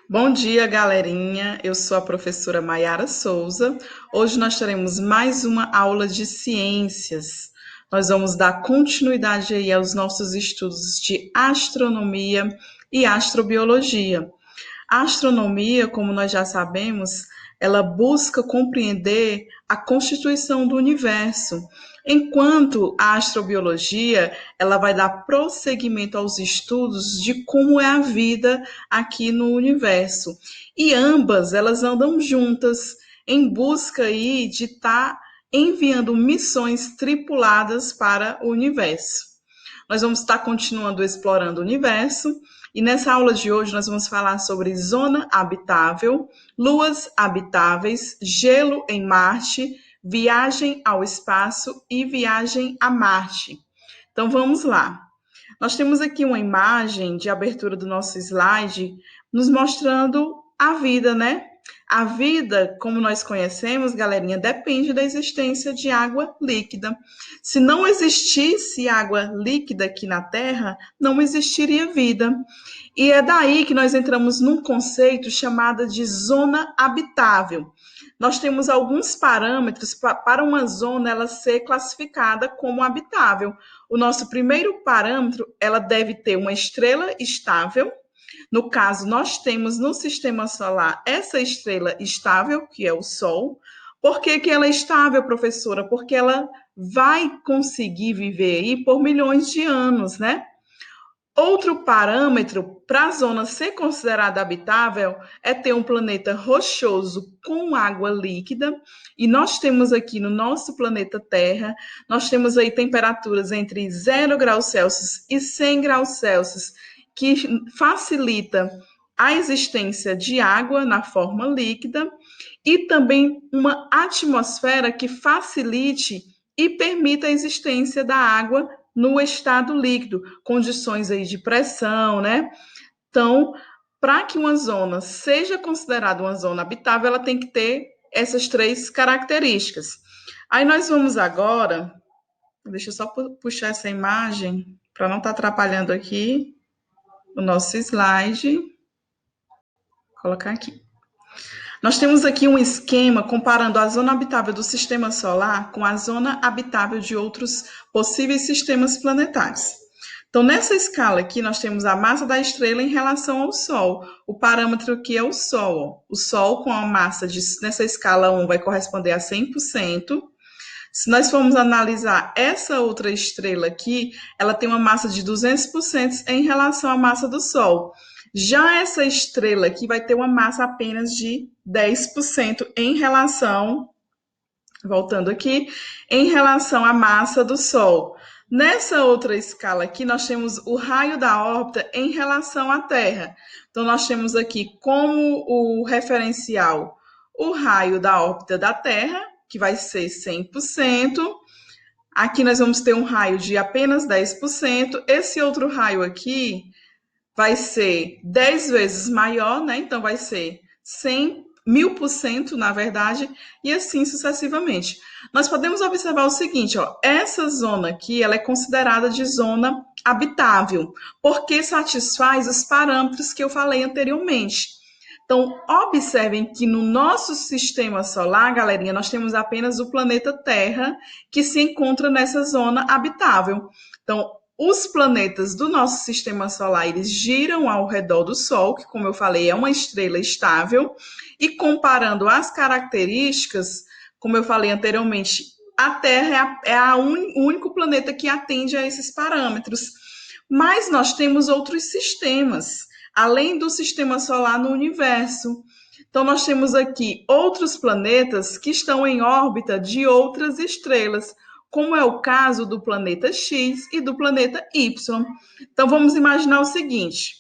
Bom dia, galerinha. Eu sou a professora Maiara Souza. Hoje nós teremos mais uma aula de ciências. Nós vamos dar continuidade aí aos nossos estudos de astronomia e astrobiologia. A astronomia, como nós já sabemos, ela busca compreender a constituição do universo, enquanto a astrobiologia, ela vai dar prosseguimento aos estudos de como é a vida aqui no universo. E ambas, elas andam juntas em busca aí de estar enviando missões tripuladas para o universo. Nós vamos estar continuando explorando o universo e nessa aula de hoje nós vamos falar sobre zona habitável, luas habitáveis, gelo em Marte, viagem ao espaço e viagem a Marte. Então vamos lá. Nós temos aqui uma imagem de abertura do nosso slide nos mostrando a vida, né? A vida, como nós conhecemos, galerinha, depende da existência de água líquida. Se não existisse água líquida aqui na Terra, não existiria vida. E é daí que nós entramos num conceito chamado de zona habitável. Nós temos alguns parâmetros para uma zona ela ser classificada como habitável. O nosso primeiro parâmetro, ela deve ter uma estrela estável. No caso, nós temos no sistema solar essa estrela estável, que é o Sol. Por que ela é estável, professora? Porque ela vai conseguir viver aí por milhões de anos, né? Outro parâmetro para a zona ser considerada habitável é ter um planeta rochoso com água líquida. E nós temos aqui no nosso planeta Terra, nós temos aí temperaturas entre 0 °C e 100 graus Celsius, que facilita a existência de água na forma líquida e também uma atmosfera que facilite e permita a existência da água no estado líquido, condições aí de pressão, né? Então, para que uma zona seja considerada uma zona habitável, ela tem que ter essas três características. Aí nós vamos agora, deixa eu só puxar essa imagem para não estar atrapalhando aqui o nosso slide. Vou colocar aqui. Nós temos aqui um esquema comparando a zona habitável do sistema solar com a zona habitável de outros possíveis sistemas planetários. Então, nessa escala aqui, nós temos a massa da estrela em relação ao Sol. O parâmetro aqui é o Sol. O Sol, com a massa nessa escala 1, vai corresponder a 100%. Se nós formos analisar essa outra estrela aqui, ela tem uma massa de 200% em relação à massa do Sol. Já essa estrela aqui vai ter uma massa apenas de 10% em relação, voltando aqui, em relação à massa do Sol. Nessa outra escala aqui, nós temos o raio da órbita em relação à Terra. Então, nós temos aqui como o referencial o raio da órbita da Terra, que vai ser 100%. Aqui nós vamos ter um raio de apenas 10%. Esse outro raio aqui vai ser 10 vezes maior, né? Então vai ser 100, 1000%, na verdade, e assim sucessivamente. Nós podemos observar o seguinte, ó, essa zona aqui, ela é considerada de zona habitável, porque satisfaz os parâmetros que eu falei anteriormente. Então, observem que no nosso sistema solar, galerinha, nós temos apenas o planeta Terra que se encontra nessa zona habitável. Então, os planetas do nosso sistema solar, eles giram ao redor do Sol, que, como eu falei, é uma estrela estável, e comparando as características, como eu falei anteriormente, a Terra o único planeta que atende a esses parâmetros. Mas nós temos outros sistemas, além do sistema solar no universo. Então, nós temos aqui outros planetas que estão em órbita de outras estrelas, como é o caso do planeta X e do planeta Y. Então, vamos imaginar o seguinte: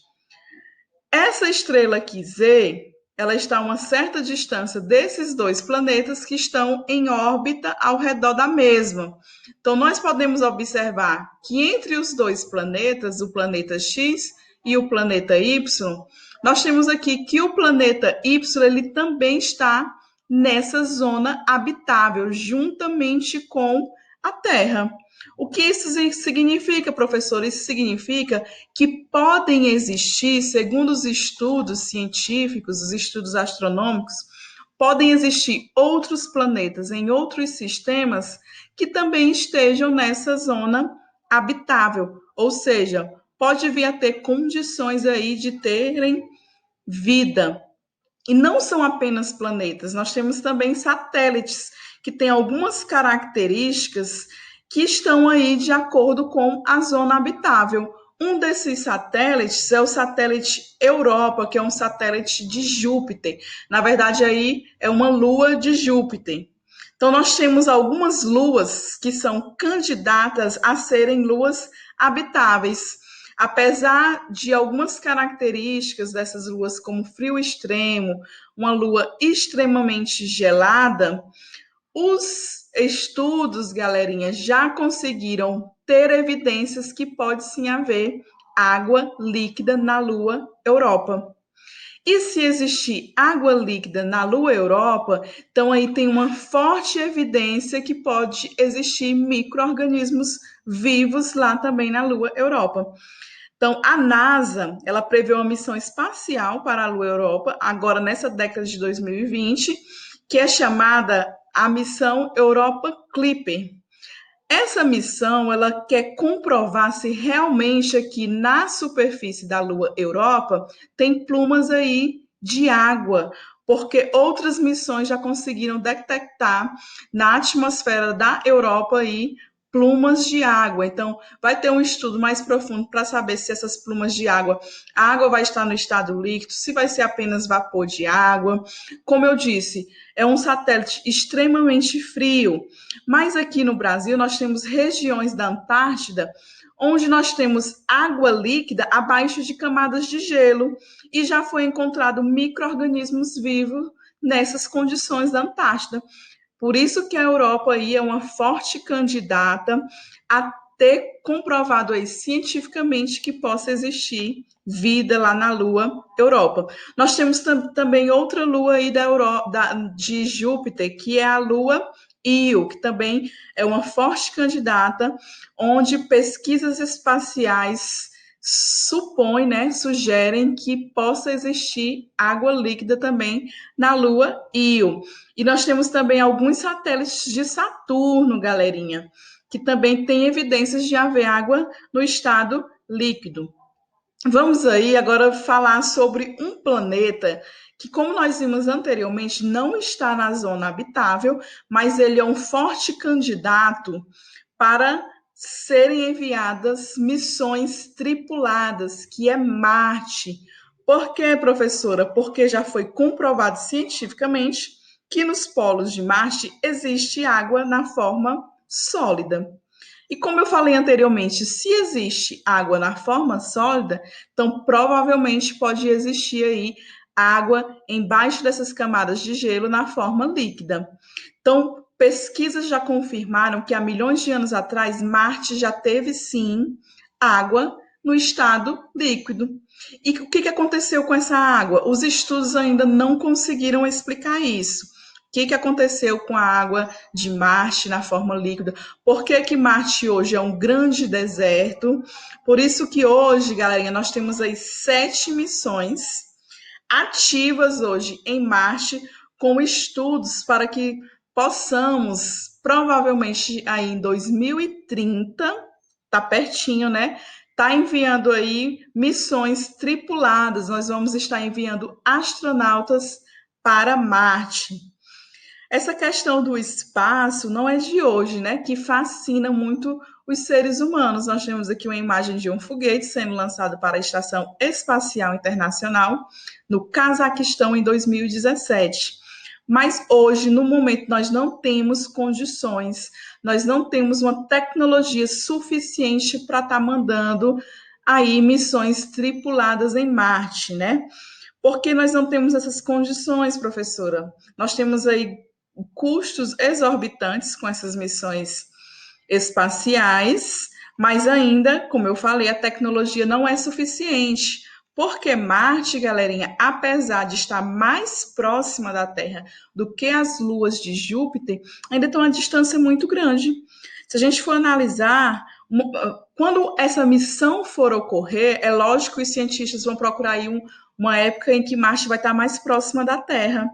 essa estrela aqui, Z, ela está a uma certa distância desses dois planetas que estão em órbita ao redor da mesma. Então, nós podemos observar que entre os dois planetas, o planeta X e o planeta Y, nós temos aqui que o planeta Y ele também está nessa zona habitável, juntamente com a Terra. O que isso significa, professor? Isso significa que podem existir, segundo os estudos científicos, os estudos astronômicos, podem existir outros planetas em outros sistemas que também estejam nessa zona habitável, ou seja, pode vir a ter condições aí de terem vida. E não são apenas planetas, nós temos também satélites que têm algumas características que estão aí de acordo com a zona habitável. Um desses satélites é o satélite Europa, que é um satélite de Júpiter. Na verdade, aí é uma lua de Júpiter. Então, nós temos algumas luas que são candidatas a serem luas habitáveis. Apesar de algumas características dessas luas, como frio extremo, uma lua extremamente gelada, os estudos, galerinha, já conseguiram ter evidências que pode sim haver água líquida na lua Europa. E se existir água líquida na Lua Europa, então aí tem uma forte evidência que pode existir micro-organismos vivos lá também na Lua Europa. Então, a NASA, ela prevê uma missão espacial para a Lua Europa, agora nessa década de 2020, que é chamada a missão Europa Clipper. Essa missão, ela quer comprovar se realmente aqui na superfície da Lua Europa tem plumas aí de água, porque outras missões já conseguiram detectar na atmosfera da Europa aí plumas de água. Então, vai ter um estudo mais profundo para saber se essas plumas de água, a água vai estar no estado líquido, se vai ser apenas vapor de água. Como eu disse, é um satélite extremamente frio, mas aqui no Brasil nós temos regiões da Antártida onde nós temos água líquida abaixo de camadas de gelo e já foi encontrado micro-organismos vivos nessas condições da Antártida. Por isso que a Europa aí é uma forte candidata a ter comprovado aí cientificamente que possa existir vida lá na Lua Europa. Nós temos também outra lua aí de Júpiter, que é a Lua Io, que também é uma forte candidata, onde pesquisas espaciais supõem, né, sugerem que possa existir água líquida também na Lua Io. E nós temos também alguns satélites de Saturno, galerinha, que também tem evidências de haver água no estado líquido. Vamos aí agora falar sobre um planeta que, como nós vimos anteriormente, não está na zona habitável, mas ele é um forte candidato para serem enviadas missões tripuladas, que é Marte. Por quê, professora? Porque já foi comprovado cientificamente que nos polos de Marte existe água na forma sólida. E como eu falei anteriormente, se existe água na forma sólida, então provavelmente pode existir aí água embaixo dessas camadas de gelo na forma líquida. Então, pesquisas já confirmaram que há milhões de anos atrás, Marte já teve sim água no estado líquido. E o que aconteceu com essa água? Os estudos ainda não conseguiram explicar isso. O que aconteceu com a água de Marte na forma líquida? Por que Marte hoje é um grande deserto? Por isso que hoje, galerinha, nós temos aí 7 missões ativas hoje em Marte, com estudos para que possamos, provavelmente aí em 2030, tá pertinho, né? Tá enviando aí missões tripuladas. Nós vamos estar enviando astronautas para Marte. Essa questão do espaço não é de hoje, né? Que fascina muito os seres humanos. Nós temos aqui uma imagem de um foguete sendo lançado para a Estação Espacial Internacional no Cazaquistão em 2017. Mas hoje, no momento, nós não temos condições, nós não temos uma tecnologia suficiente para estar mandando aí missões tripuladas em Marte, né? Porque nós não temos essas condições, professora. Nós temos aí custos exorbitantes com essas missões espaciais, mas ainda, como eu falei, a tecnologia não é suficiente. Porque Marte, galerinha, apesar de estar mais próxima da Terra do que as luas de Júpiter, ainda tem uma distância muito grande. Se a gente for analisar, quando essa missão for ocorrer, é lógico que os cientistas vão procurar aí uma época em que Marte vai estar mais próxima da Terra.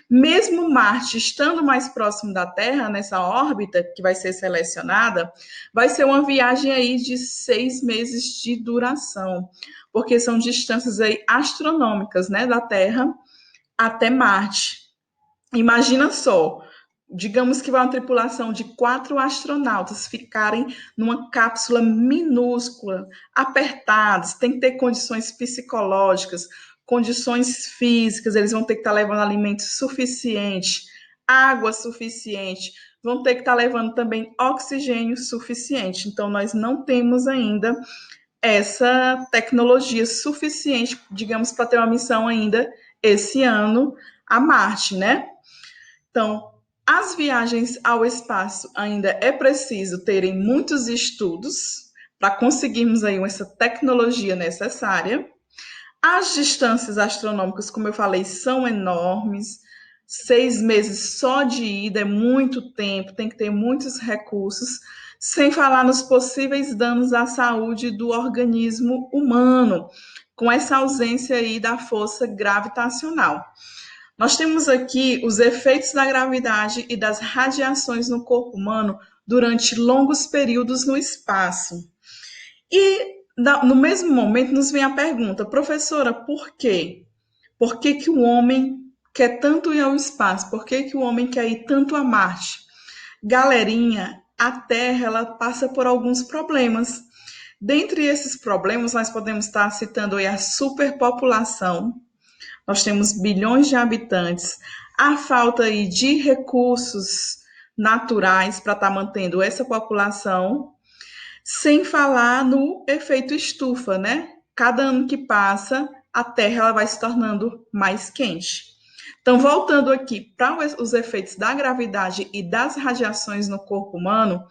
Mesmo Marte estando mais próximo da Terra, nessa órbita que vai ser selecionada, vai ser uma viagem aí de 6 meses de duração, porque são distâncias aí astronômicas, né, da Terra até Marte. Imagina só, digamos que vai uma tripulação de 4 astronautas ficarem numa cápsula minúscula, apertados, tem que ter condições psicológicas, condições físicas, eles vão ter que estar levando alimento suficiente, água suficiente, vão ter que estar levando também oxigênio suficiente. Então, nós não temos ainda essa tecnologia suficiente, digamos, para ter uma missão ainda esse ano a Marte, né? Então, as viagens ao espaço ainda é preciso terem muitos estudos para conseguirmos aí essa tecnologia necessária. As distâncias astronômicas, como eu falei, são enormes. 6 meses só de ida é muito tempo, tem que ter muitos recursos, sem falar nos possíveis danos à saúde do organismo humano, com essa ausência aí da força gravitacional. Nós temos aqui os efeitos da gravidade e das radiações no corpo humano durante longos períodos no espaço. E no mesmo momento nos vem a pergunta, professora, por quê? Por que que o homem quer tanto ir ao espaço? Por que que o homem quer ir tanto a Marte? Galerinha, a Terra ela passa por alguns problemas. Dentre esses problemas, nós podemos estar citando aí a superpopulação. Nós temos bilhões de habitantes, a falta aí de recursos naturais para estar mantendo essa população, sem falar no efeito estufa, né? Cada ano que passa, a Terra ela vai se tornando mais quente. Então, voltando aqui para os efeitos da gravidade e das radiações no corpo humano,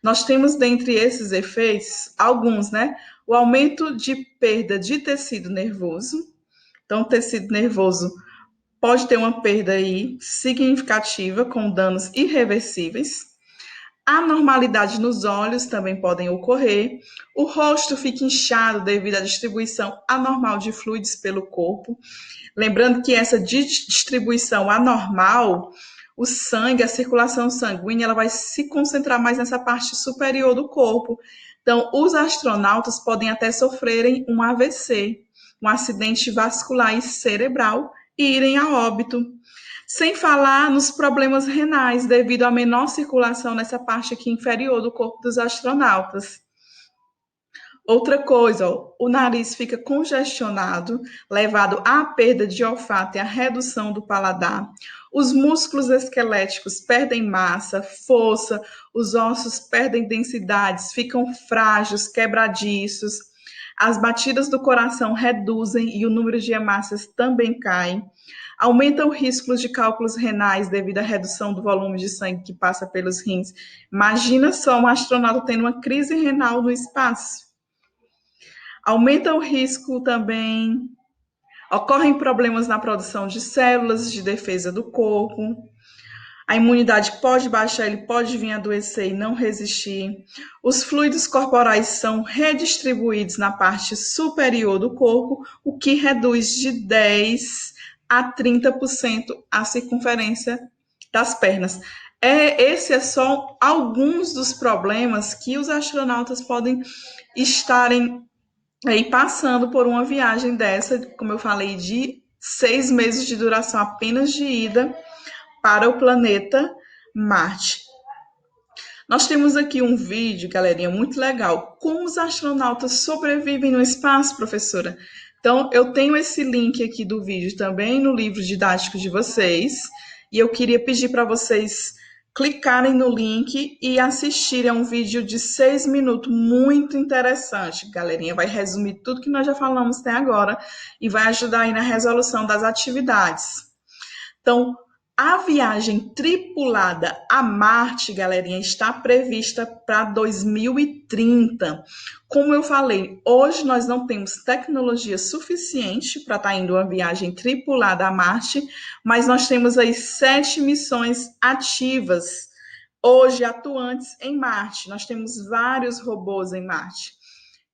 nós temos dentre esses efeitos alguns, né? O aumento de perda de tecido nervoso. Então, o tecido nervoso pode ter uma perda aí significativa com danos irreversíveis. Anormalidade nos olhos também podem ocorrer. O rosto fica inchado devido à distribuição anormal de fluidos pelo corpo. Lembrando que essa distribuição anormal, o sangue, a circulação sanguínea, ela vai se concentrar mais nessa parte superior do corpo. Então, os astronautas podem até sofrerem um AVC, um acidente vascular e cerebral, e irem a óbito. Sem falar nos problemas renais, devido à menor circulação nessa parte aqui inferior do corpo dos astronautas. Outra coisa, ó, o nariz fica congestionado, levado à perda de olfato e à redução do paladar. Os músculos esqueléticos perdem massa, força, os ossos perdem densidades, ficam frágeis, quebradiços. As batidas do coração reduzem e o número de hemácias também cai. Aumenta o risco de cálculos renais devido à redução do volume de sangue que passa pelos rins. Imagina só um astronauta tendo uma crise renal no espaço. Aumenta o risco também, ocorrem problemas na produção de células de defesa do corpo, a imunidade pode baixar, ele pode vir a adoecer e não resistir. Os fluidos corporais são redistribuídos na parte superior do corpo, o que reduz de 10 a 30% a circunferência das pernas. Esse é só alguns dos problemas que os astronautas podem estarem aí passando por uma viagem dessa, como eu falei, de 6 meses de duração apenas de ida para o planeta Marte. Nós temos aqui um vídeo, galerinha, muito legal. Como os astronautas sobrevivem no espaço, professora? Então, eu tenho esse link aqui do vídeo também no livro didático de vocês. E eu queria pedir para vocês clicarem no link e assistirem a um vídeo de 6 minutos, muito interessante, galerinha. Vai resumir tudo que nós já falamos até agora e vai ajudar aí na resolução das atividades. Então, a viagem tripulada a Marte, galerinha, está prevista para 2030. Como eu falei, hoje nós não temos tecnologia suficiente para estar indo uma viagem tripulada a Marte, mas nós temos aí 7 missões ativas hoje atuantes em Marte. Nós temos vários robôs em Marte.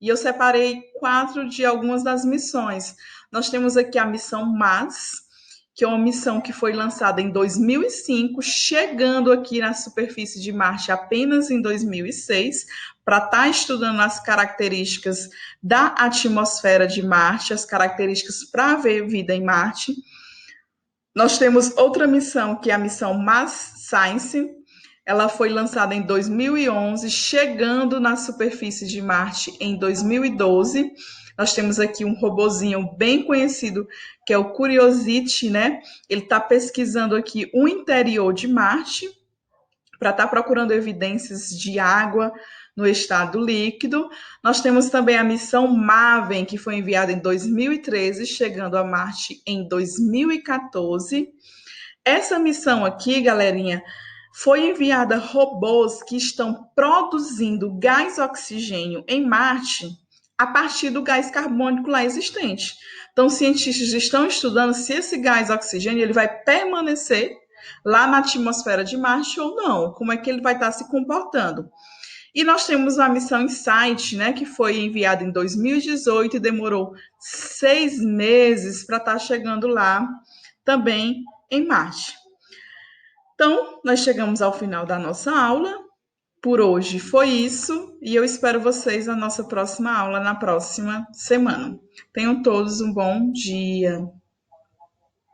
E eu separei 4 de algumas das missões. Nós temos aqui a missão MAS, que é uma missão que foi lançada em 2005, chegando aqui na superfície de Marte apenas em 2006, para estar estudando as características da atmosfera de Marte, as características para haver vida em Marte. Nós temos outra missão, que é a missão Mars Science. Ela foi lançada em 2011, chegando na superfície de Marte em 2012. Nós temos aqui um robozinho bem conhecido, que é o Curiosity, né? Ele está pesquisando aqui o interior de Marte para estar procurando evidências de água no estado líquido. Nós temos também a missão MAVEN, que foi enviada em 2013, chegando a Marte em 2014. Essa missão aqui, galerinha, foi enviada robôs que estão produzindo gás oxigênio em Marte a partir do gás carbônico lá existente. Então, cientistas estão estudando se esse gás oxigênio ele vai permanecer lá na atmosfera de Marte ou não, como é que ele vai estar se comportando. E nós temos a missão InSight, né, que foi enviada em 2018 e demorou 6 meses para estar chegando lá também em Marte. Então, nós chegamos ao final da nossa aula. Por hoje foi isso e eu espero vocês na nossa próxima aula na próxima semana. Tenham todos um bom dia.